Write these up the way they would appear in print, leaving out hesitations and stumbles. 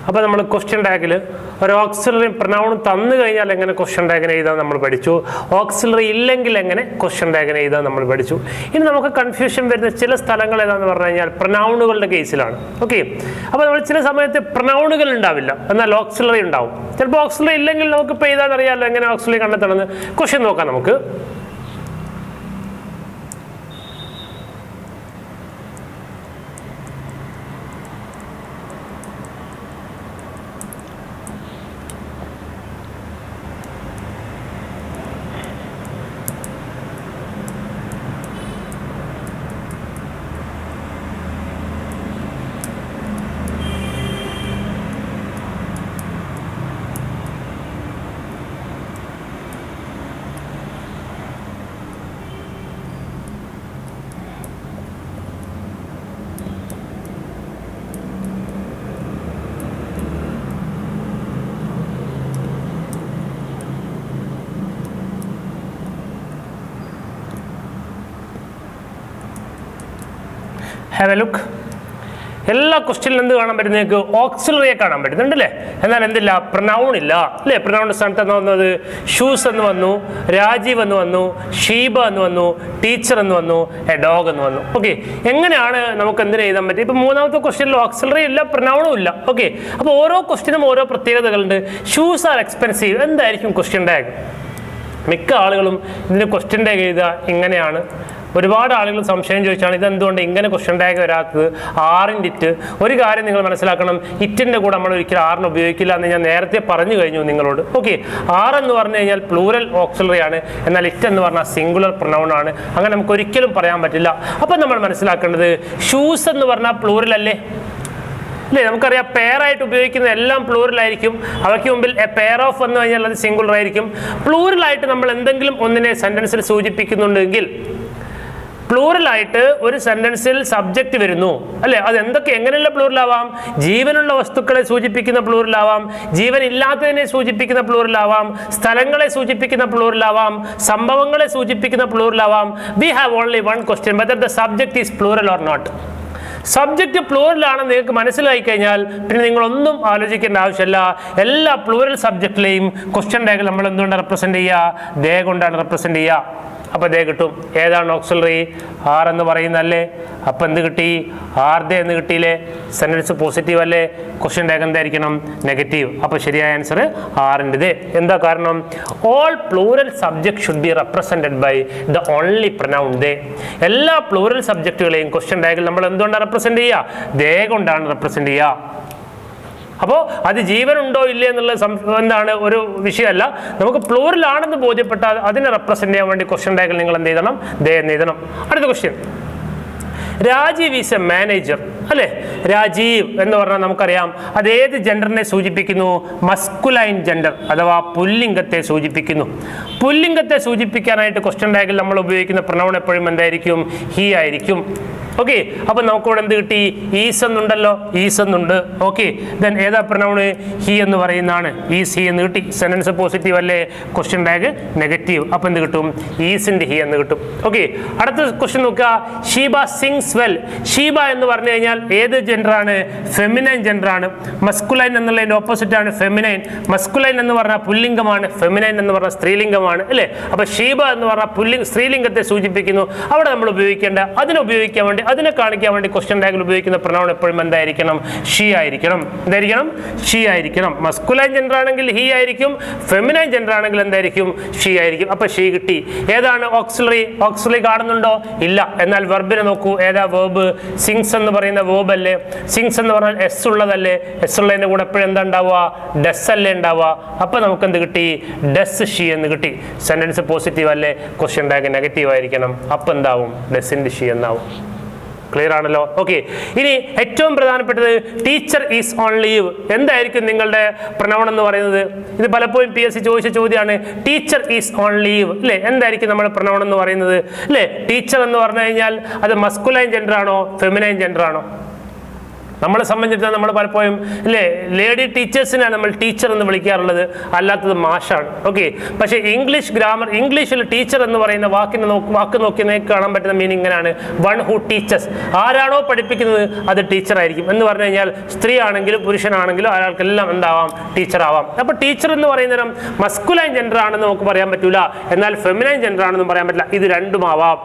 അപ്പോൾ നമ്മൾ ക്വസ്റ്റ്യൻ ടാഗിൽ ഒരു ഓക്സിലറി പ്രനൗൺ തന്നു കഴിഞ്ഞാൽ എങ്ങനെ ക്വസ്റ്റ്യൻ ടാഗിനെ എഴുതാൻ നമ്മൾ പഠിച്ചു. ഓക്സിലറി ഇല്ലെങ്കിൽ എങ്ങനെ ക്വസ്റ്റ്യൻ ടാഗിനെ എഴുതാൻ നമ്മൾ പഠിച്ചു. ഇനി നമുക്ക് കൺഫ്യൂഷൻ വരുന്ന ചില സ്ഥലങ്ങൾ ഏതാണെന്ന് പറഞ്ഞു കഴിഞ്ഞാൽ പ്രനൗണുകളുടെ കേസിലാണ്. ഓക്കെ, അപ്പോൾ നമ്മൾ ചില സമയത്ത് പ്രനൗണുകൾ ഉണ്ടാവില്ല, എന്നാൽ ഓക്സിലറി ഉണ്ടാവും. ചിലപ്പോൾ ഓക്സിലറി ഇല്ലെങ്കിൽ നമുക്കിപ്പോൾ എഴുതാൻ അറിയാമല്ലോ എങ്ങനെ ഓക്സിലറി കണ്ടെത്തണമെന്ന്. ക്വസ്റ്റ്യൻ നോക്കാം നമുക്ക്. Have A look. എല്ലാ ക്വസ്റ്റ്യനിലും എന്ത് കാണാൻ പറ്റും? നിങ്ങൾക്ക് ഓക്സിലറിയെ കാണാൻ പറ്റുന്നുണ്ടല്ലേ. എന്നാൽ എന്തില്ല? പ്രനൗൺ ഇല്ല അല്ലേ. പ്രനൗണിൻ്റെ സ്ഥാനത്ത് എന്ന് വന്നത് ഷൂസ് എന്ന് വന്നു, രാജീവ് എന്ന് വന്നു, ഷീബ എന്ന് വന്നു, ടീച്ചർ എന്ന് വന്നു, എ ഡോഗ് എന്ന് വന്നു. ഓക്കെ, എങ്ങനെയാണ് നമുക്ക് എന്തിനു എഴുതാൻ പറ്റും? ഇപ്പം മൂന്നാമത്തെ ക്വസ്റ്റ്യനിൽ ഓക്സിലറി ഇല്ല, പ്രനൗണും ഇല്ല. ഓക്കെ, അപ്പോൾ ഓരോ ക്വസ്റ്റ്യനും ഓരോ പ്രത്യേകതകളുണ്ട്. Shoes are expensive. എന്തായിരിക്കും ക്വസ്റ്റ്യൻ ടാഗ്? മിക്ക ആളുകളും ഇതിന് ക്വസ്റ്റ്യൻ ടാഗ് എഴുതുക ഇങ്ങനെയാണ്. ഒരുപാട് ആളുകൾ സംശയം ചോദിച്ചാണ് ഇതെന്തുകൊണ്ട് ഇങ്ങനെ ക്വസ്റ്റ്യൻ ടാഗ് വരാത്തത്, ആറിൻ്റെ ഇറ്റ്. ഒരു കാര്യം നിങ്ങൾ മനസ്സിലാക്കണം, ഇറ്റിൻ്റെ കൂടെ നമ്മൾ ഒരിക്കലും ആറിന് ഉപയോഗിക്കില്ല എന്ന് ഞാൻ നേരത്തെ പറഞ്ഞു കഴിഞ്ഞു നിങ്ങളോട്. ഓക്കെ, ആറെന്ന് പറഞ്ഞു കഴിഞ്ഞാൽ പ്ലൂറൽ ഓക്സിലറി ആണ്, എന്നാൽ ഇറ്റ് എന്ന് പറഞ്ഞാൽ സിംഗുലർ പ്രൊനൗൺ ആണ്. അങ്ങനെ നമുക്ക് ഒരിക്കലും പറയാൻ പറ്റില്ല. അപ്പം നമ്മൾ മനസ്സിലാക്കേണ്ടത് ഷൂസ് എന്ന് പറഞ്ഞാൽ പ്ലൂറൽ അല്ലേ അല്ലേ? നമുക്കറിയാം പെയറായിട്ട് ഉപയോഗിക്കുന്ന എല്ലാം പ്ലൂറലായിരിക്കും. അവയ്ക്ക് മുമ്പിൽ എ പെയർ ഓഫ് വന്നു കഴിഞ്ഞാൽ അത് സിംഗുലർ ആയിരിക്കും. പ്ലൂറലായിട്ട് നമ്മൾ എന്തെങ്കിലും ഒന്നിനെ സെൻറ്റൻസിൽ സൂചിപ്പിക്കുന്നുണ്ടെങ്കിൽ, പ്ലൂറലായിട്ട് ഒരു സെന്റൻസിൽ സബ്ജക്റ്റ് വരുന്നു അല്ലേ, അത് എന്തൊക്കെ എങ്ങനെയുള്ള പ്ലൂറലാവാം? ജീവനുള്ള വസ്തുക്കളെ സൂചിപ്പിക്കുന്ന പ്ലൂറലാവാം, ജീവൻ ഇല്ലാത്തതിനെ സൂചിപ്പിക്കുന്ന പ്ലൂറലാവാം, സ്ഥലങ്ങളെ സൂചിപ്പിക്കുന്ന പ്ലൂറലാവാം, സംഭവങ്ങളെ സൂചിപ്പിക്കുന്ന പ്ലൂറലാവാം. We have only one question, whether the subject is plural or not. Subject പ്ലൂറലാണെന്ന് നിങ്ങൾക്ക് മനസ്സിലായി കഴിഞ്ഞാൽ പിന്നെ നിങ്ങളൊന്നും ആലോചിക്കേണ്ട ആവശ്യമില്ല. എല്ലാ പ്ലൂറൽ സബ്ജക്റ്റിലെയും ക്വസ്റ്റ്യൻ ടാഗ് നമ്മൾ എന്തുകൊണ്ടാണ് റെപ്രസെന്റ് ചെയ്യുക? ദേ കൊണ്ടാണ് റെപ്രസെന്റ് ചെയ്യുക. അപ്പോൾ ദേ കിട്ടും. ഏതാണ് ഓക്സിലറി? ആർ എന്ന് പറയുന്നല്ലേ. അപ്പം എന്ത് കിട്ടി? ആർ ദേ എന്ന് കിട്ടിയില്ലേ. സെൻറ്റൻസ് പോസിറ്റീവ് അല്ലേ. ക്വസ്റ്റ്യൻ ടാഗ് എന്തായിരിക്കണം? നെഗറ്റീവ്. അപ്പോൾ ശരിയായ ആൻസർ ആറിൻ്റെ ദേ. എന്താ കാരണം? All plural subject should be represented by the only pronoun they. എല്ലാ പ്ലൂറൽ സബ്ജക്റ്റുകളെയും ക്വസ്റ്റ്യൻ ടാഗിൽ നമ്മൾ എന്തുകൊണ്ടാണ് റെപ്രസെന്റ് ചെയ്യുക? ദേ കൊണ്ടാണ് റെപ്രസെന്റ് ചെയ്യുക. അപ്പോൾ അത് ജീവനുണ്ടോ ഇല്ലേ എന്നുള്ള എന്താണ് ഒരു വിഷയമല്ല. നമുക്ക് പ്ലൂറലാണെന്ന് ബോധ്യപ്പെട്ടാൽ അതിനെ റെപ്രസെന്റ് ചെയ്യാൻ വേണ്ടി ക്വസ്റ്റ്യൻ ടാഗിൽ നിങ്ങൾ എന്ത് ചെയ്യണം? ദേ എന്ന് എഴുതണം. അടുത്ത question, Rajeev is a manager അല്ലേ. രാജീവ് എന്ന് പറഞ്ഞാൽ നമുക്കറിയാം അത് ഏത് ജെൻഡറിനെ സൂചിപ്പിക്കുന്നു? മസ്കുലൈൻ ജെൻഡർ അഥവാ പുല്ലിംഗത്തെ സൂചിപ്പിക്കുന്നു. പുല്ലിംഗത്തെ സൂചിപ്പിക്കാനായിട്ട് ക്വസ്റ്റ്യൻ ടാഗിൽ നമ്മൾ ഉപയോഗിക്കുന്ന പ്രൊനൗൺ എപ്പോഴും എന്തായിരിക്കും? ഹി ആയിരിക്കും. ഓക്കെ, അപ്പൊ നമുക്കിവിടെ എന്ത് കിട്ടി? ഈസ് എന്നുണ്ടല്ലോ, ഈസ് എന്നുണ്ട്. ഓക്കെ, ദെൻ ഏതാ പ്രൊനൗൺ? ഹി എന്ന് പറയുന്നതാണ്. ഈസ് ഹി എന്ന് കിട്ടി. സെന്റൻസ് പോസിറ്റീവ് അല്ലേ, ക്വസ്റ്റ്യൻ ടാഗ് നെഗറ്റീവ്. അപ്പൊ എന്ത് കിട്ടും? ഈസിന്റെ ഹി എന്ന് കിട്ടും. ഓക്കെ, അടുത്ത ക്വസ്റ്റ്യൻ നോക്കുക. Sheeba sings well. ഷീബ എന്ന് പറഞ്ഞു കഴിഞ്ഞാൽ ഏത് ജെൻഡറാണ്? ഫെമിനൈൻ ജെൻഡറാണ്. മസ്കുലൈൻ എന്നുള്ളതിന്റെ ഓപ്പോസിറ്റ് ആണ് ഫെമിനൈൻ. മസ്കുലൈൻ എന്ന് പറഞ്ഞാൽ പുല്ലിംഗമാണ്, ഫെമിനൈൻ എന്ന് പറഞ്ഞാൽ സ്ത്രീലിംഗമാണ് അല്ലേ. അപ്പൊ ഷീബ എന്ന് പറഞ്ഞാൽ സ്ത്രീലിംഗത്തെ സൂചിപ്പിക്കുന്നു. അവിടെ നമ്മൾ ഉപയോഗിക്കേണ്ട, അതിനുപയോഗിക്കാൻ വേണ്ടി, അതിനെ കാണിക്കാൻ വേണ്ടി ക്വസ്റ്റ്യൻ ടാഗിൽ ഉപയോഗിക്കുന്ന പ്രൊനൗൺ എപ്പോഴും എന്തായിരിക്കണം? ഷീ ആയിരിക്കണം. എന്തായിരിക്കണം? ഷീ ആയിരിക്കണം. മസ്കുലൈൻ ജെൻഡർ ആണെങ്കിൽ ഹി ആയിരിക്കും, ഫെമിനൈൻ ജെൻഡർ ആണെങ്കിൽ എന്തായിരിക്കും? ഷീ ആയിരിക്കും. അപ്പൊ ഷീ കിട്ടി. ഏതാണ് ഓക്സിലറി? ഓക്സിലറി കാണുന്നുണ്ടോ? ഇല്ല. എന്നാൽ വെർബിനെ നോക്കൂ. ഏതാ വെർബ്? സിങ്സ് എന്ന് പറയുന്ന വെർബ് അല്ലേ. സിങ്സ് എന്ന് പറഞ്ഞാൽ എസ് ഉള്ളതല്ലേ. എസ് ഉള്ളതിന്റെ കൂടെ എപ്പോഴും എന്താ ഉണ്ടാവുക? ഡസ് അല്ലേ ഉണ്ടാവുക. അപ്പൊ നമുക്ക് എന്ത് കിട്ടി? ഡസ് ഷീ എന്ന് കിട്ടി. സെന്റൻസ് പോസിറ്റീവ് അല്ലേ, ക്വസ്റ്റ്യൻ ടാഗ് നെഗറ്റീവ് ആയിരിക്കണം. അപ്പൊ എന്താവും? ഡസിന്റെ ഷീ എന്നാവും. ക്ലിയർ ആണല്ലോ. ഓക്കെ, ഇനി ഏറ്റവും പ്രധാനപ്പെട്ടത് ടീച്ചർ ഈസ് ഓൺ ലീവ്. എന്തായിരിക്കും നിങ്ങളുടെ പ്രൊനൗൺ എന്ന് പറയുന്നത്? ഇത് പലപ്പോഴും PSC ചോദിച്ച ചോദ്യമാണ്. ടീച്ചർ ഈസ് ഓൺ ലീവ് അല്ലേ. എന്തായിരിക്കും നമ്മുടെ പ്രൊനൗൺ എന്ന് പറയുന്നത് അല്ലേ? ടീച്ചർ എന്ന് പറഞ്ഞു കഴിഞ്ഞാൽ അത് മസ്കുലൈൻ ജെൻഡർ ആണോ, ഫെമിനൈൻ ജെൻഡർ ആണോ? നമ്മളെ സംബന്ധിച്ചിടത്തോളം നമ്മൾ പലപ്പോഴും അല്ലേ ലേഡി ടീച്ചേഴ്സിനാണ് നമ്മൾ ടീച്ചർ എന്ന് വിളിക്കാറുള്ളത്, അല്ലാത്തത് മാഷാണ്. ഓക്കെ, പക്ഷേ ഇംഗ്ലീഷിൽ ടീച്ചർ എന്ന് പറയുന്ന വാക്ക് നോക്കി കാണാൻ പറ്റുന്ന മീനിങ് ഇങ്ങനെയാണ്: വൺ ഹു ടീച്ചേഴ്സ്. ആരാണോ പഠിപ്പിക്കുന്നത് അത് ടീച്ചർ ആയിരിക്കും. എന്ന് പറഞ്ഞു കഴിഞ്ഞാൽ സ്ത്രീ ആണെങ്കിലും പുരുഷനാണെങ്കിലും അയാൾക്കെല്ലാം എന്താവാം, ടീച്ചർ ആവാം. അപ്പോൾ ടീച്ചർ എന്ന് പറയുന്നതിനും മസ്കുലൈൻ ജെൻഡർ ആണെന്ന് നമുക്ക് പറയാൻ പറ്റൂല, എന്നാൽ ഫെമിനൈൻ ജെൻഡർ ആണെന്നും പറയാൻ പറ്റില്ല. ഇത് രണ്ടുമാവാം.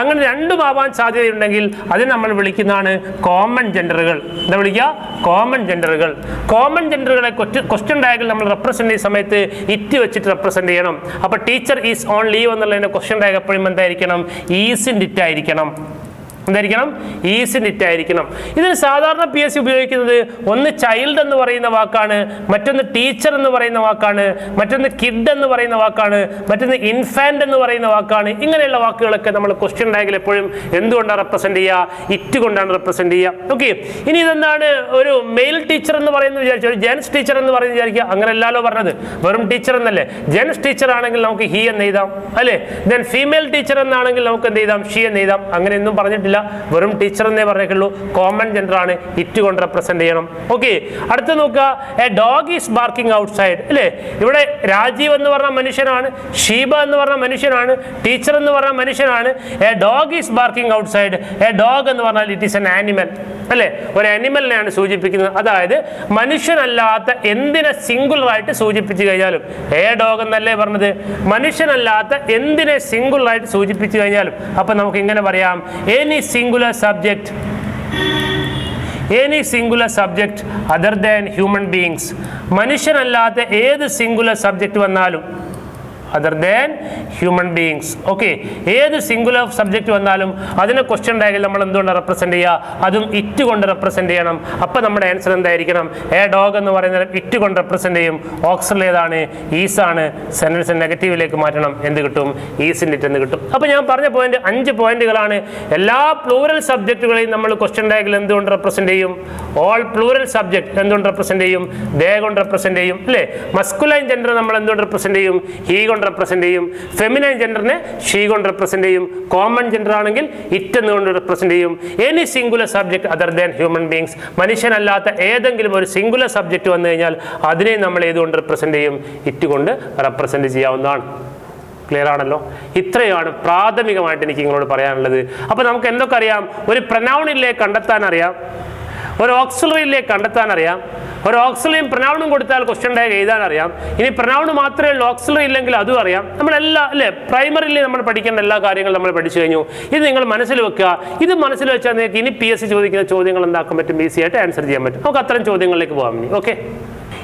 അങ്ങനെ രണ്ടുമാവാൻ സാധ്യതയുണ്ടെങ്കിൽ അതിന് നമ്മൾ വിളിക്കുന്നതാണ് കോമൺ ജെൻഡറുകൾ. എന്താ വിളിക്കുക? കോമൺ ജെൻഡറുകൾ. കോമൺ ജെൻഡറുകളെ ക്വസ്റ്റ്യൻ ടാഗിൽ നമ്മൾ റെപ്രസെന്റ് ചെയ്യുന്ന സമയത്ത് ഇറ്റ് വെച്ചിട്ട് റെപ്രസെന്റ് ചെയ്യണം. അപ്പോൾ ടീച്ചർ ഈസ് ഓൺ ലീവ് എന്നുള്ളതിന്റെ ക്വസ്റ്റ്യൻ ടാഗ് എപ്പോഴും എന്തായിരിക്കണം? ഈസ് ഇൻ ഇറ്റ് ആയിരിക്കണം. എന്തായിരിക്കണം? ഈസ് ഇൻ ഇറ്റ് ആയിരിക്കണം. ഇതിന് സാധാരണ PSC ഉപയോഗിക്കുന്നത് ഒന്ന് ചൈൽഡ് എന്ന് പറയുന്ന വാക്കാണ്, മറ്റൊന്ന് ടീച്ചർ എന്ന് പറയുന്ന വാക്കാണ്, മറ്റൊന്ന് കിഡ് എന്ന് പറയുന്ന വാക്കാണ്, മറ്റൊന്ന് ഇൻഫാന്റ് എന്ന് പറയുന്ന വാക്കാണ്. ഇങ്ങനെയുള്ള വാക്കുകളൊക്കെ നമ്മൾ ക്വസ്റ്റ്യൻ ടാഗിൽ എപ്പോഴും എന്തുകൊണ്ടാണ് റെപ്രസെന്റ് ചെയ്യുക? ഇറ്റ് കൊണ്ടാണ് റെപ്രസെന്റ് ചെയ്യുക. ഓക്കെ, ഇനി ഇതെന്താണ് ഒരു മെയിൽ ടീച്ചർ എന്ന് പറയുന്നത് വിചാരിച്ചു, ഒരു ജെൻസ് ടീച്ചർ എന്ന് പറയുന്നത് വിചാരിക്കുക. അങ്ങനെയല്ലോ പറഞ്ഞത്, വെറും ടീച്ചർ എന്നല്ലേ. ജെൻസ് ടീച്ചർ ആണെങ്കിൽ നമുക്ക് ഹി എന്ന് എഴുതാം അല്ലേ. ദെൻ ഫീമെയിൽ ടീച്ചർ എന്നാണെങ്കിൽ നമുക്ക് എന്ത് എഴുതാം? ഷീ എന്ന് എഴുതാം. അങ്ങനെയൊന്നും പറഞ്ഞിട്ടില്ല, വെറും ടീച്ചർ എന്നേ പറഞ്ഞേക്കുള്ളൂ. കോമൺ ജെൻഡർ ആണ്, ഇറ്റ് കൊണ്ട് റെപ്രസെന്റ് ചെയ്യണം. ഓക്കെ, അടുത്ത് നോക്കുക. A dog is barking outside അല്ലേ. ഇവിടെ രാജീവ് എന്ന് പറഞ്ഞ മനുഷ്യനാണ്, ഷീബ എന്ന് പറഞ്ഞ മനുഷ്യനാണ്, ടീച്ചർ എന്ന് പറഞ്ഞ മനുഷ്യനാണ്. A dog is barking outside. A dog എന്ന് പറഞ്ഞാൽ ഇറ്റ് ഈസ് എൻ ആനിമൽ അല്ലേ, ഒരു ആനിമലിനെയാണ് സൂചിപ്പിക്കുന്നത്. അതായത് മനുഷ്യനല്ലാത്ത എന്തിനെ സിംഗുലർ ആയിട്ട് സൂചിപ്പിച്ചു കഴിഞ്ഞാലും, എ ഡോഗ് എന്നല്ലേ പറഞ്ഞത്, മനുഷ്യനല്ലാത്ത എന്തിനെ സിംഗുലർ ആയിട്ട് സൂചിപ്പിച്ചു കഴിഞ്ഞാലും അപ്പൊ നമുക്ക് ഇങ്ങനെ പറയാം: any singular subject other than human beings. മനുഷ്യനല്ലാത്ത ഏത് സിംഗുലർ സബ്ജക്റ്റ് വന്നാലും, other than human beings. Okay, ഏത് സിംഗുലർ സബ്ജക്റ്റ് വന്നാലും അതിനെ ക്വസ്റ്റ്യൻ ടാഗിൽ നമ്മൾ എന്തുകൊണ്ട് റെപ്രസെന്റ് ചെയ്യുക? അതും ഇറ്റ് കൊണ്ട് റെപ്രസെന്റ് ചെയ്യണം. അപ്പം നമ്മുടെ ആൻസർ എന്തായിരിക്കണം? എ ഡോഗ് എന്ന് പറയുന്നത് ഇറ്റ് കൊണ്ട് റെപ്രസെന്റ് ചെയ്യും. ഓക്സിൽ ഏതാണ്? ഈസ് ആണ്. സെന്റൻസ് നെഗറ്റീവിലേക്ക് മാറ്റണം. എന്ത് കിട്ടും? ഈസ് ഇൻ ഇറ്റ് എന്ന് കിട്ടും. അപ്പോൾ ഞാൻ പറഞ്ഞ പോയിന്റ് 5 പോയിന്റുകളാണ്. എല്ലാ പ്ലൂറൽ സബ്ജക്റ്റുകളെയും നമ്മൾ ക്വസ്റ്റ്യൻ ടാഗിൽ എന്തുകൊണ്ട് റെപ്രസെന്റ് ചെയ്യും? ഓൾ പ്ലൂറൽ സബ്ജക്ട് എന്തുകൊണ്ട് റെപ്രസെന്റ് ചെയ്യും? ദേ കൊണ്ട് റെപ്രസെന്റ് ചെയ്യും അല്ലേ. മസ്കുലൈൻ ജെൻഡർ നമ്മൾ എന്തുകൊണ്ട് റെപ്രസെന്റ് ചെയ്യും? ഹി കൊണ്ട് റെപ്രസെന്റ് ചെയ്യും. ഫെമിനൈൻ ജെൻഡറിനെ ഷീ കൊണ്ട് റെപ്രസെന്റ് ചെയ്യും. കോമൺ ജെൻഡർ ആണെങ്കിൽ ഇറ്റ് എന്നുകൊണ്ട് റെപ്രസെന്റ് ചെയ്യും. Any singular subject other than human beings. മനുഷ്യനല്ലാത്ത ഏതെങ്കിലും ഒരു സിംഗുലർ സബ്ജക്ട് വന്നു കഴിഞ്ഞാൽ അതിനെ നമ്മൾ ഏതുകൊണ്ട് റെപ്രസെന്റ് ചെയ്യും? ഇറ്റ് കൊണ്ട് റെപ്രസെന്റ് ചെയ്യാവുന്നതാണ്. ക്ലിയർ ആണല്ലോ? ഇത്രയാണ് പ്രാഥമികമായിട്ട് എനിക്ക് നിങ്ങളോട് പറയാനുള്ളത്. അപ്പോൾ നമുക്ക് എന്തൊക്കെ അറിയാം? ഒരു പ്രനൗണിലേക്ക് കണ്ടെത്താൻ അറിയാം, ഒരു ഓക്സിലറിയിലേക്ക് കണ്ടെത്താൻ അറിയാം, ഒരു ഓക്സിലറിയും പ്രനൗണും കൊടുത്താൽ ക്വസ്റ്റ്യൻ ടാഗ് എഴുതാൻ അറിയാം. ഇനി പ്രനൗൺ മാത്രമേ ഉള്ളൂ, ഓക്സിലറി ഇല്ലെങ്കിൽ അതും അറിയാം. നമ്മളെല്ലാം അല്ലേ പ്രൈമറിയിൽ നമ്മൾ പഠിക്കേണ്ട എല്ലാ കാര്യങ്ങളും നമ്മൾ പഠിച്ചു കഴിഞ്ഞു. ഇത് നിങ്ങൾ മനസ്സിൽ വെക്കുക. ഇത് മനസ്സിൽ വെച്ചാൽ നിങ്ങൾക്ക് ഇനി PSC ചോദിക്കുന്ന ചോദ്യങ്ങൾ എന്താക്കാൻ പറ്റും? ഈസി ആയിട്ട് ആൻസർ ചെയ്യാൻ പറ്റും. നമുക്ക് അത്തരം ചോദ്യങ്ങളിലേക്ക് പോകാം. ഓക്കെ,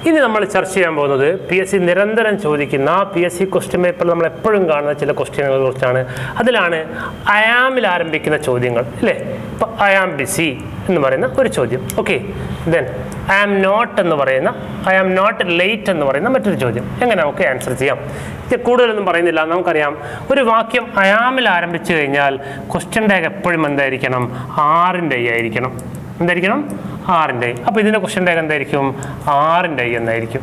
ഇനി നമ്മൾ ചർച്ച ചെയ്യാൻ പോകുന്നത് PSC നിരന്തരം ചോദിക്കുന്ന PSC ക്വസ്റ്റ്യൻ പേപ്പറിൽ നമ്മൾ എപ്പോഴും കാണുന്ന ചില ക്വസ്റ്റ്യനുകളെ കുറിച്ചാണ്. അതിലാണ് അയാമിൽ ആരംഭിക്കുന്ന ചോദ്യങ്ങൾ അല്ലേ. ഇപ്പോൾ ഐ ആം ബിസി എന്ന് പറയുന്ന ഒരു ചോദ്യം. Okay, then I am not എന്ന് പറയുന്ന, ഐ ആം നോട്ട് ലേറ്റ് എന്ന് പറയുന്ന മറ്റൊരു ചോദ്യം. എങ്ങനെ നമുക്ക് ആൻസർ ചെയ്യാം? ഇത് കൂടുതലൊന്നും പറയുന്നില്ല. നമുക്കറിയാം ഒരു വാക്യം അയാമിൽ ആരംഭിച്ചു കഴിഞ്ഞാൽ ക്വസ്റ്റ്യൻ ടാഗ് എപ്പോഴും എന്തായിരിക്കണം? ആറിൻ്റെ ആയിരിക്കണം. എന്തായിരിക്കണം? ആറിൻ്റെ. അപ്പോൾ ഇതിൻ്റെ ക്വസ്റ്റ്യൻ ടാഗ് എന്തായിരിക്കും? ആറിൻ്റെ എന്നായിരിക്കും.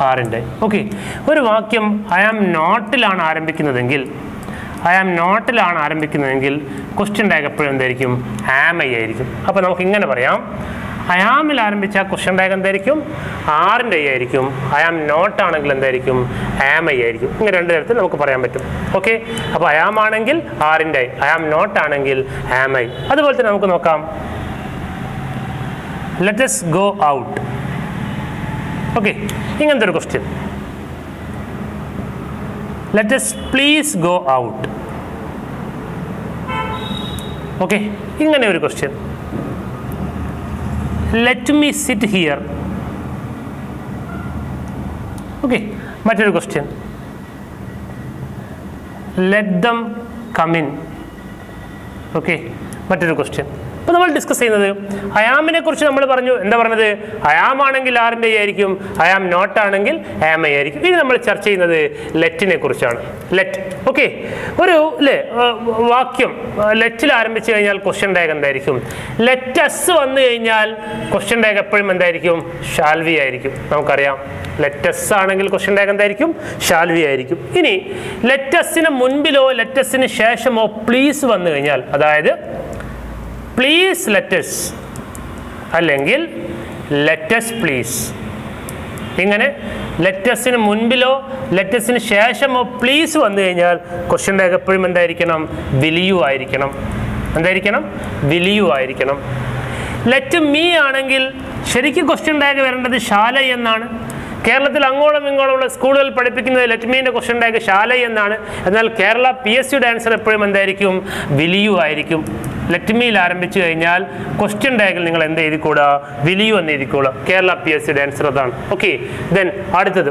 ആറിൻ്റെ. ഓക്കെ, ഒരു വാക്യം ഐ ആം നോട്ടിലാണ് ആരംഭിക്കുന്നതെങ്കിൽ, ഐ ആം നോട്ടിലാണ് ആരംഭിക്കുന്നതെങ്കിൽ ക്വസ്റ്റ്യൻ ടാഗ് എപ്പോഴും എന്തായിരിക്കും? ആം ഐ ആയിരിക്കും. അപ്പോൾ നമുക്ക് ഇങ്ങനെ പറയാം: ഐ ആമിൽ ആരംഭിച്ച ക്വസ്റ്റ്യൻ ടാഗ് എന്തായിരിക്കും? ആറിൻ്റെ ആയിരിക്കും. ഐ ആം നോട്ട് ആണെങ്കിൽ എന്തായിരിക്കും? ആം ഐ ആയിരിക്കും. ഇങ്ങനെ രണ്ട് തരത്തിൽ നമുക്ക് പറയാൻ പറ്റും. ഓക്കെ, അപ്പോൾ ഐ ആം ആണെങ്കിൽ ആറിൻ്റെ, ഐ ആം നോട്ട് ആണെങ്കിൽ ആം ഐ. അതുപോലെ തന്നെ നമുക്ക് നോക്കാം, let us go out. Okay, ഇങ്ങനത്തെ ഒരു question. Let us please go out. Okay, ഇങ്ങനെ ഒരു question. Let me sit here. Okay, മറ്റൊരു question. Let them come in. Okay, മറ്റൊരു ക്വസ്റ്റ്യൻ. അപ്പോൾ നമ്മൾ ഡിസ്കസ് ചെയ്യുന്നത് അയാമിനെ കുറിച്ച് നമ്മൾ പറഞ്ഞു. എന്താ പറഞ്ഞത്? അയാം ആണെങ്കിൽ ആറിൻ്റെ ആയിരിക്കും, അയാം നോട്ട് ആണെങ്കിൽ ആം ഐ ആയിരിക്കും. ഇനി നമ്മൾ ചർച്ച ചെയ്യുന്നത് ലെറ്റിനെ കുറിച്ചാണ്. ലെറ്റ്. ഓക്കെ, ഒരു അല്ലേ വാക്യം ലെറ്റിൽ ആരംഭിച്ചു കഴിഞ്ഞാൽ ക്വസ്റ്റ്യൻ ടാഗ് എന്തായിരിക്കും? ലെറ്റസ് വന്നു കഴിഞ്ഞാൽ ക്വസ്റ്റ്യൻ ടാഗ് എപ്പോഴും എന്തായിരിക്കും? ഷാൽവി ആയിരിക്കും. നമുക്കറിയാം ലെറ്റസ് ആണെങ്കിൽ ക്വസ്റ്റ്യൻ ടാഗ് എന്തായിരിക്കും? ഷാൽവി ആയിരിക്കും. ഇനി ലെറ്റസിന് മുൻപിലോ ലെറ്റസിന് ശേഷമോ പ്ലീസ് വന്നു കഴിഞ്ഞാൽ, അതായത് പ്ലീസ് ലെറ്റസ് അല്ലെങ്കിൽ ലെറ്റസ് പ്ലീസ്. ഇങ്ങനെ ലെറ്റസിന് മുൻപിലോ ലെറ്റസിന് ശേഷമോ പ്ലീസ് വന്നു കഴിഞ്ഞാൽ ക്വസ്റ്റ്യൻ ടാഗ് എപ്പോഴും എന്തായിരിക്കണം? വിൽ യു ആയിരിക്കണം. എന്തായിരിക്കണം? വിൽ യു ആയിരിക്കണം. ലെറ്റ് മീ ആണെങ്കിൽ ശരിക്കും ക്വസ്റ്റ്യൻ ടാഗ് വരേണ്ടത് ശാലൈ എന്നാണ്. കേരളത്തിൽ അങ്ങോളം ഇങ്ങോളമുള്ള സ്കൂളുകൾ പഠിപ്പിക്കുന്നത് ലെറ്റ് മീൻ്റെ ക്വസ്റ്റ്യൻ ടാഗ് ശാലൈ എന്നാണ്. എന്നാൽ കേരള PSCയുടെ ആൻസർ എപ്പോഴും എന്തായിരിക്കും? വിൽ യു ആയിരിക്കും. ലെറ്റ് മീയിൽ ആരംഭിച്ചു കഴിഞ്ഞാൽ ക്വസ്റ്റ്യൻ ടാഗിൽ നിങ്ങൾ എന്ത് എഴുതിക്കൂടാ? വിൽ യു എന്ന് എഴുതിക്കൂടാ. കേരള PSCയുടെ ആൻസർ അതാണ്. ഓക്കെ, ദെൻ അടുത്തത്.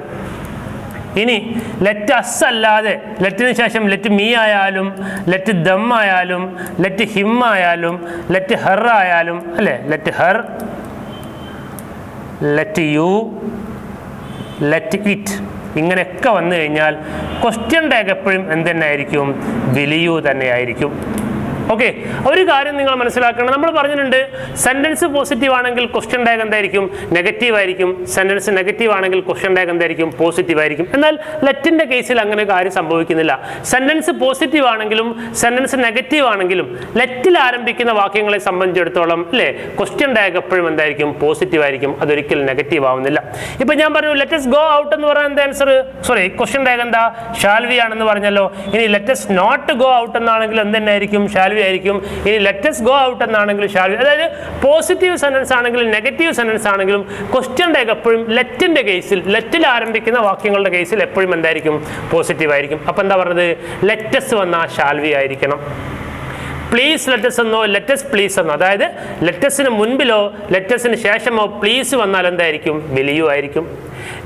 ഇനി ലെറ്റ് അസ് അല്ലാതെ ലെറ്റിന് ശേഷം ലെറ്റ് മീ ആയാലും ലെറ്റ് ദം ആയാലും ലെറ്റ് ഹിം ആയാലും ലെറ്റ് ഹെർ ആയാലും അല്ലേ, let her, let you, let it, ഇങ്ങനെയൊക്കെ വന്നു കഴിഞ്ഞാൽ ക്വസ്റ്റ്യൻ ടാഗ് എപ്പോഴും എന്ത് തന്നെ ആയിരിക്കും? വിൽ യു തന്നെ ആയിരിക്കും. ഓക്കെ, ഒരു കാര്യം നിങ്ങൾ മനസ്സിലാക്കണം. നമ്മൾ പറഞ്ഞിട്ടുണ്ട് സെന്റൻസ് പോസിറ്റീവ് ആണെങ്കിൽ ക്വസ്റ്റ്യൻ ടാഗ് എന്തായിരിക്കും? നെഗറ്റീവ് ആയിരിക്കും. സെന്റൻസ് നെഗറ്റീവ് ആണെങ്കിൽ ക്വസ്റ്റ്യൻ ടാഗ് എന്തായിരിക്കും? പോസിറ്റീവ് ആയിരിക്കും. എന്നാൽ ലെറ്റിന്റെ കേസിൽ അങ്ങനെ കാര്യം സംഭവിക്കുന്നില്ല. സെന്റൻസ് പോസിറ്റീവ് ആണെങ്കിലും സെന്റൻസ് നെഗറ്റീവ് ആണെങ്കിലും ലെറ്റിൽ ആരംഭിക്കുന്ന വാക്യങ്ങളെ സംബന്ധിച്ചിടത്തോളം അല്ലേ, ക്വസ്റ്റ്യൻ ടാഗ് എപ്പോഴും എന്തായിരിക്കും? പോസിറ്റീവ് ആയിരിക്കും. അതൊരിക്കലും നെഗറ്റീവ് ആവുന്നില്ല. ഇപ്പൊ ഞാൻ പറഞ്ഞു ലെറ്റസ് ഗോ ഔട്ട് എന്ന് പറയാൻ എന്താ ആൻസർ? സോറി, ക്വസ്റ്റ്യൻ ടാഗ് എന്താ? ഷാൽ വി ആണെന്ന് പറഞ്ഞല്ലോ. ഇനി ലെറ്റസ് നോട്ട് ഗോ ഔട്ട് എന്നാണെങ്കിൽ എന്ത് തന്നെ ആയിരിക്കും? ഷാൽ വി ആയിരിക്കും. ഇനി ലെറ്റസ് ഗോ ഔട്ട് എന്നാണെങ്കിൽ ഷാൽ വി. അതായത് പോസിറ്റീവ് സെന്റൻസ് ആണെങ്കിലും നെഗറ്റീവ് സെന്റൻസ് ആണെങ്കിലും ക്വസ്റ്റ്യൻ ടാഗ് എപ്പോഴും ലെറ്റിന്റെ കേസിൽ, ലെറ്റിൽ ആരംഭിക്കുന്ന വാക്യങ്ങളുടെ കേസിൽ എപ്പോഴും എന്തായിരിക്കും? പോസിറ്റീവ് ആയിരിക്കും. അപ്പൊ എന്താ പറഞ്ഞത്? ലെറ്റസ് വന്നാൽ ഷാൽ വി ആയിരിക്കണം. പ്ലീസ് ലെറ്റസ് എന്നോ ലെറ്റസ് പ്ലീസ് എന്നോ, അതായത് ലെറ്റസിന് മുൻപിലോ ലെറ്റസിന് ശേഷമോ പ്ലീസ് വന്നാൽ എന്തായിരിക്കും? വിൽ യു ആയിരിക്കും.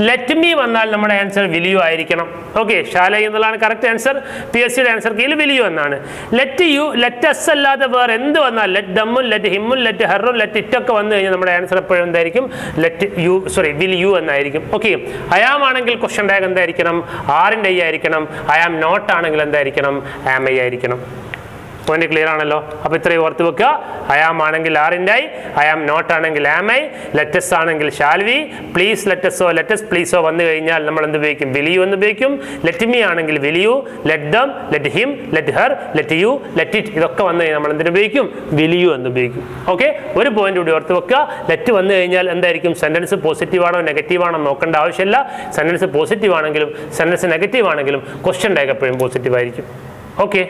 ലെറ്റ് മീ വന്നാൽ നമ്മുടെ ആൻസർ വിൽ യു ആയിരിക്കണം. ഓക്കെ, ശാലൈ എന്നുള്ളതാണ് കറക്റ്റ് ആൻസർ. PSCയുടെ ആൻസർ കീഴിൽ വിൽ യു എന്നാണ്. ലെറ്റ് യു, ലെറ്റ് അസ് അല്ലാതെ വേറെ എന്ത് വന്നാൽ, ലെറ്റ് ദമ്മും ലെറ്റ് ഹിമ്മും ലെറ്റ് ഹെറും ലെറ്റ് ഇറ്റൊക്കെ വന്നു കഴിഞ്ഞാൽ നമ്മുടെ ആൻസർ എപ്പോഴും എന്തായിരിക്കും? Let you, sorry will you എന്നായിരിക്കും. ഓക്കെ, ഐ ആം ആണെങ്കിൽ ക്വസ്റ്റ്യൻ ടാഗ് എന്തായിരിക്കണം? ആറിൻ്റെ ഐ ആയിരിക്കണം. ഐ ആം നോട്ട് ആണെങ്കിൽ എന്തായിരിക്കണം? ആം ഐ ആയിരിക്കണം. പോയിന്റ് ക്ലിയർ ആണല്ലോ. അപ്പോൾ ഇത്രയും ഓർത്ത് വെക്കുക. ഐ ആം ആണെങ്കിൽ ആറിൻ്റെ ഐ, ഐ ആം നോട്ട് ആണെങ്കിൽ ആം ഐ, ലെറ്റസ് ആണെങ്കിൽ ഷാൽ വി, പ്ലീസ് ലെറ്റസോ ലെറ്റസ് പ്ലീസോ വന്നു കഴിഞ്ഞാൽ നമ്മൾ എന്ത് ഉപയോഗിക്കും? വിൽ യു എന്ന് ഉപയോഗിക്കും. ലെറ്റ് മീ ആണെങ്കിൽ will you, let them, let him, let her, let you, let it, ഇതൊക്കെ വന്നു കഴിഞ്ഞാൽ നമ്മൾ എന്തിനു ഉപയോഗിക്കും? വിൽ യു എന്ന് ഉപയോഗിക്കും. ഓക്കെ, ഒരു പോയിന്റ് കൂടി ഓർത്ത് വെക്കുക. ലെറ്റ് വന്നു കഴിഞ്ഞാൽ എന്തായിരിക്കും? സെന്റൻസ് പോസിറ്റീവ് ആണോ നെഗറ്റീവ് ആണോ നോക്കേണ്ട ആവശ്യമില്ല. സെന്റൻസ് പോസിറ്റീവ് ആണെങ്കിലും സെന്റൻസ് നെഗറ്റീവ് ആണെങ്കിലും ക്വസ്റ്റ്യൻ ടാഗ് എപ്പോഴും പോസിറ്റീവ് ആയിരിക്കും. ഓക്കെ.